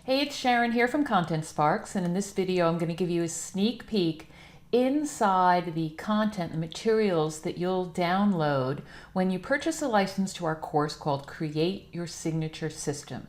Hey, it's Sharon here from Content Sparks, and in this video I'm going to give you a sneak peek inside the content, the materials that you'll download when you purchase a license to our course called Create Your Signature System.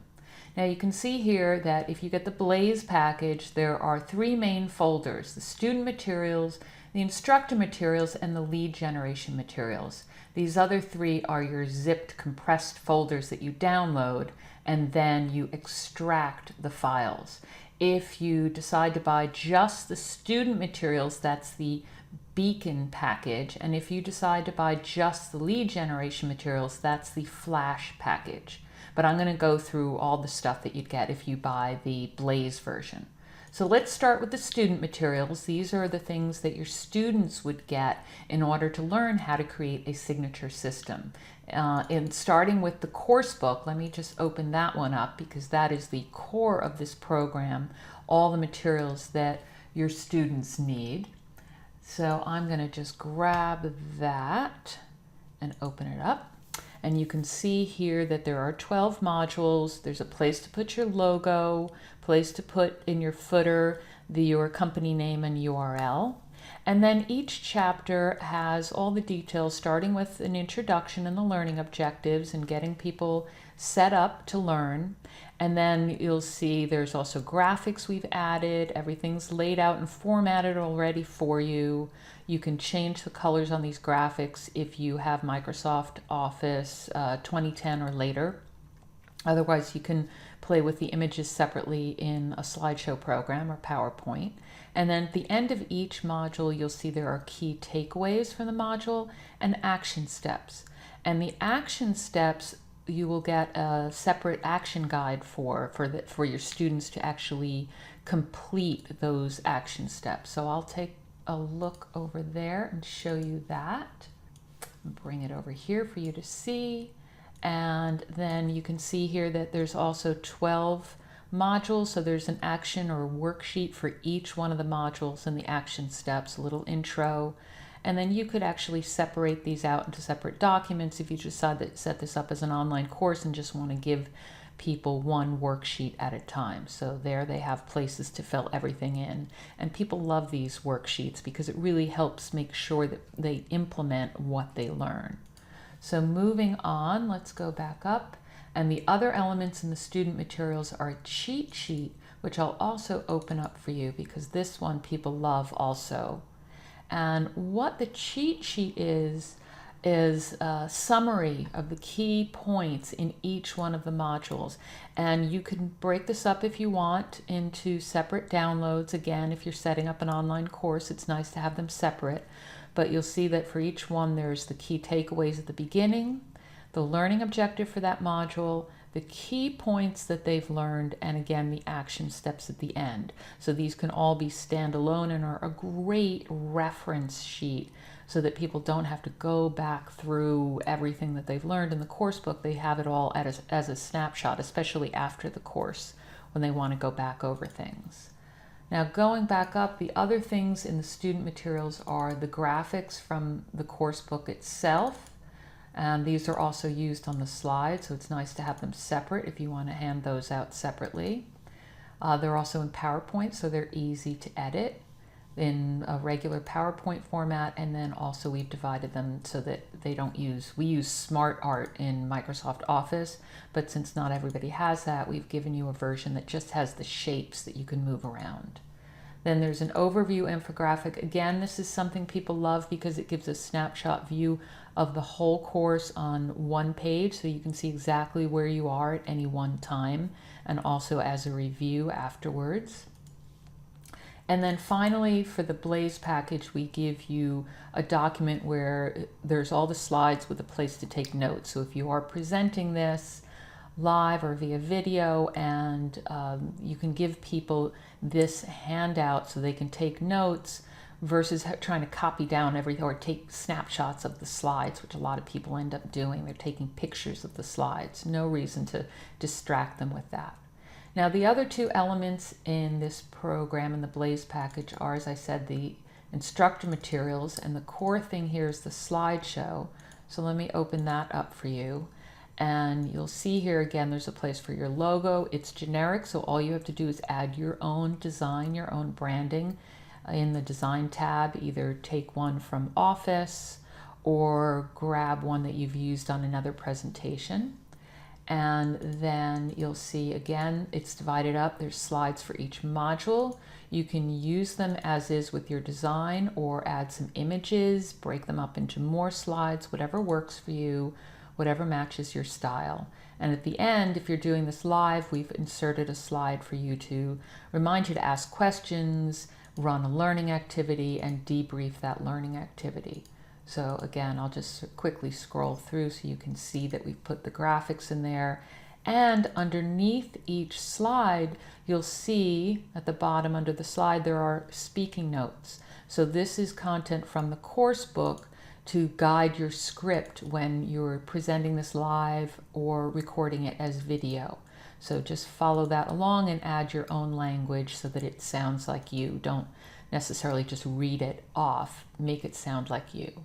Now you can see here that if you get the Blaze package, there are three main folders: the student materials, the instructor materials, and the lead generation materials. These other three are your zipped, compressed folders that you download, and then you extract the files. If you decide to buy just the student materials, that's the Beacon package. And if you decide to buy just the lead generation materials, that's the Flash package. But I'm going to go through all the stuff that you'd get if you buy the Blaze version. So let's start with the student materials. These are the things that your students would get in order to learn how to create a signature system. And starting with the course book, let me just open that one up because that is the core of this program, all the materials that your students need. So I'm going to just grab that and open it up. And you can see here that there are 12 modules. There's a place to put your logo, place to put in your footer your company name and URL. And then each chapter has all the details, starting with an introduction and the learning objectives and getting people set up to learn. And then you'll see there's also graphics we've added. Everything's laid out and formatted already for you. You can change the colors on these graphics if you have Microsoft Office 2010 or later. Otherwise, you can play with the images separately in a slideshow program or PowerPoint. And then at the end of each module, you'll see there are key takeaways from the module and action steps. And the action steps, you will get a separate action guide for your students to actually complete those action steps. So I'll take a look over there and show you that. Bring it over here for you to see. And then you can see here that there's also 12 modules. So there's an action or worksheet for each one of the modules and the action steps, a little intro. And then you could actually separate these out into separate documents if you decide to set this up as an online course and just want to give people one worksheet at a time. So there they have places to fill everything in. And people love these worksheets because it really helps make sure that they implement what they learn. So moving on, let's go back up. And the other elements in the student materials are a cheat sheet, which I'll also open up for you because this one people love also. And what the cheat sheet is a summary of the key points in each one of the modules. And you can break this up if you want into separate downloads. Again, if you're setting up an online course, it's nice to have them separate. But you'll see that for each one, there's the key takeaways at the beginning, the learning objective for that module, the key points that they've learned, and again, the action steps at the end. So these can all be standalone and are a great reference sheet so that people don't have to go back through everything that they've learned in the course book. They have it all as a snapshot, especially after the course when they want to go back over things. Now going back up, the other things in the student materials are the graphics from the course book itself. And these are also used on the slides, so it's nice to have them separate if you want to hand those out separately. They're also in PowerPoint, so they're easy to edit in a regular PowerPoint format, and then also we've divided them so that we use SmartArt in Microsoft Office, but since not everybody has that, we've given you a version that just has the shapes that you can move around. Then there's an overview infographic. Again, this is something people love because it gives a snapshot view of the whole course on one page, so you can see exactly where you are at any one time, and also as a review afterwards. And then finally, for the Blaze package, we give you a document where there's all the slides with a place to take notes. So if you are presenting this live or via video, and you can give people this handout so they can take notes versus trying to copy down everything or take snapshots of the slides, which a lot of people end up doing. They're taking pictures of the slides. No reason to distract them with that. Now, the other two elements in this program in the Blaze package are, as I said, the instructor materials, and the core thing here is the slideshow. So let me open that up for you. And you'll see here again, there's a place for your logo. It's generic, so all you have to do is add your own design, your own branding in the design tab. Either take one from Office or grab one that you've used on another presentation. And then you'll see again, it's divided up. There's slides for each module. You can use them as is with your design or add some images, break them up into more slides, whatever works for you, whatever matches your style. And at the end, if you're doing this live, we've inserted a slide for you to remind you to ask questions, run a learning activity, and debrief that learning activity. So again, I'll just quickly scroll through so you can see that we've put the graphics in there. And underneath each slide, you'll see at the bottom under the slide, there are speaking notes. So this is content from the course book to guide your script when you're presenting this live or recording it as video. So just follow that along and add your own language so that it sounds like you. Don't necessarily just read it off, make it sound like you.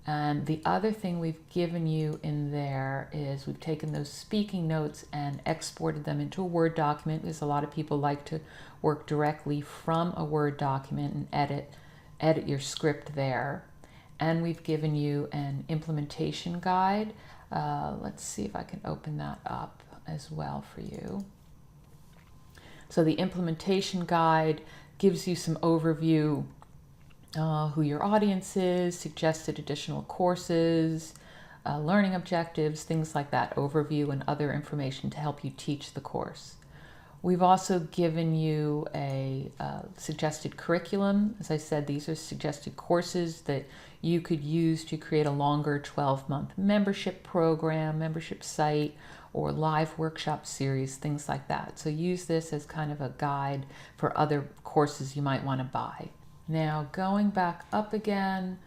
And the other thing we've given you in there is we've taken those speaking notes and exported them into a Word document, because a lot of people like to work directly from a Word document and edit your script there. And we've given you an implementation guide. Let's see if I can open that up as well for you. So the implementation guide gives you some overview, who your audience is, suggested additional courses, learning objectives, things like that, overview and other information to help you teach the course. We've also given you a suggested curriculum. As I said, these are suggested courses that you could use to create a longer 12-month membership program, membership site, or live workshop series, things like that. So use this as kind of a guide for other courses you might want to buy. Now going back up again,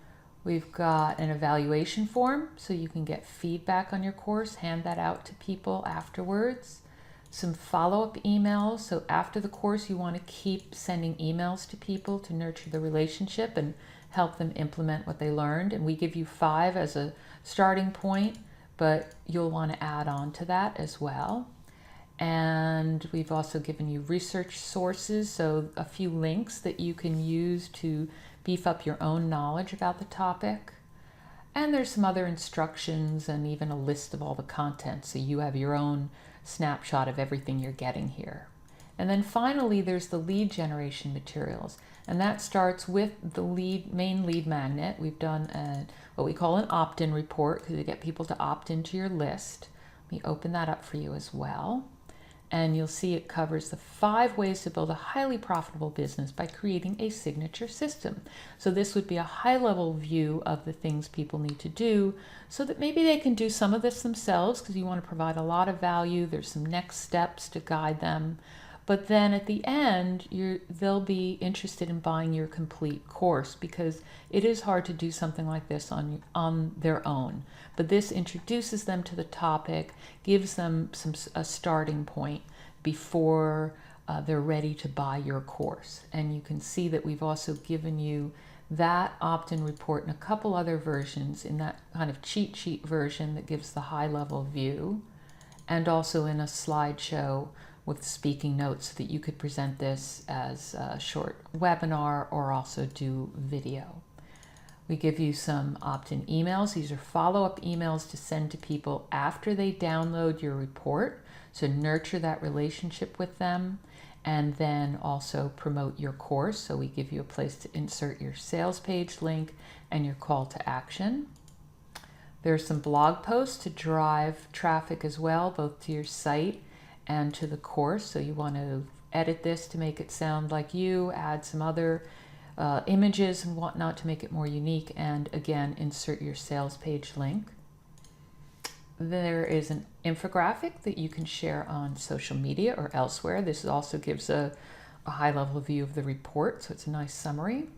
we've got an evaluation form so you can get feedback on your course, hand that out to people afterwards. Some follow-up emails. So after the course, you want to keep sending emails to people to nurture the relationship and help them implement what they learned. And we give you 5 as a starting point, but you'll want to add on to that as well. And we've also given you research sources, so a few links that you can use to beef up your own knowledge about the topic. And there's some other instructions and even a list of all the content, so you have your own snapshot of everything you're getting here. And then finally, there's the lead generation materials, and that starts with the main lead magnet. We've done what we call an opt-in report, because we get people to opt into your list. Let me open that up for you as well. And you'll see it covers the 5 ways to build a highly profitable business by creating a signature system. So this would be a high-level view of the things people need to do so that maybe they can do some of this themselves, because you want to provide a lot of value. There's some next steps to guide them. But then at the end, they'll be interested in buying your complete course, because it is hard to do something like this on their own. But this introduces them to the topic, gives them a starting point before they're ready to buy your course. And you can see that we've also given you that opt-in report in a couple other versions, in that kind of cheat sheet version that gives the high-level view, and also in a slideshow with speaking notes so that you could present this as a short webinar or also do video. We give you some opt-in emails. These are follow-up emails to send to people after they download your report, so nurture that relationship with them, and then also promote your course. So we give you a place to insert your sales page link and your call to action. There's some blog posts to drive traffic as well, both to your site and to the course. So you want to edit this to make it sound like you, add some other images and whatnot to make it more unique, and again, insert your sales page link. There is an infographic that you can share on social media or elsewhere. This also gives a high-level view of the report, so it's a nice summary.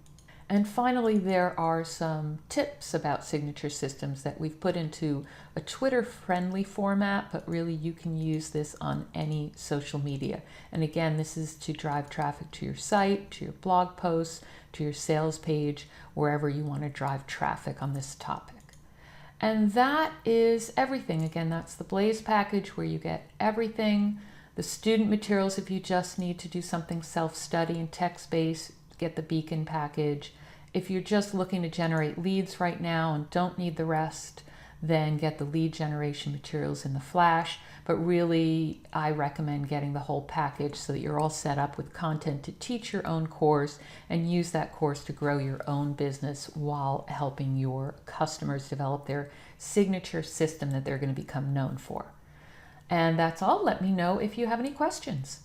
And finally, there are some tips about signature systems that we've put into a Twitter-friendly format, but really you can use this on any social media. And again, this is to drive traffic to your site, to your blog posts, to your sales page, wherever you want to drive traffic on this topic. And that is everything. Again, that's the Blaze package where you get everything. The student materials, if you just need to do something self-study and text-based, get the Beacon package. If you're just looking to generate leads right now and don't need the rest, then get the lead generation materials in the Flash. But really, I recommend getting the whole package so that you're all set up with content to teach your own course and use that course to grow your own business while helping your customers develop their signature system that they're going to become known for. And that's all. Let me know if you have any questions.